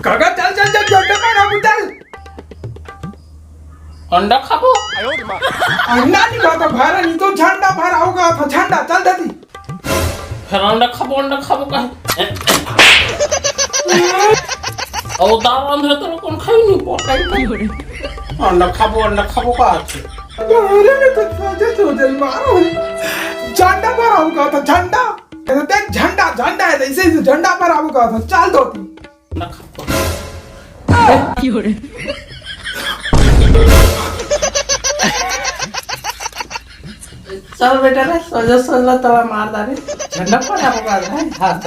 काका चल चल चल झंडा फहराबू चल। अंडा खाबो अंडा नहीं खाता भरा नहीं तो झंडा फहराऊंगा था झंडा चल दादी। फिर अंडा खाबो का और दाल अंधे तो कौन खाई नहीं पड़ता अंडा खाबो का আছে अरे मैं तो सोचे मारो झंडा फहराऊंगा था झंडा देख झंडा झंडा है इसे झंडा फहराऊंगा था चल दो अंडा खाबो चल बेटा रे सोजा तो मार दारे झंडा पर आपको हाथ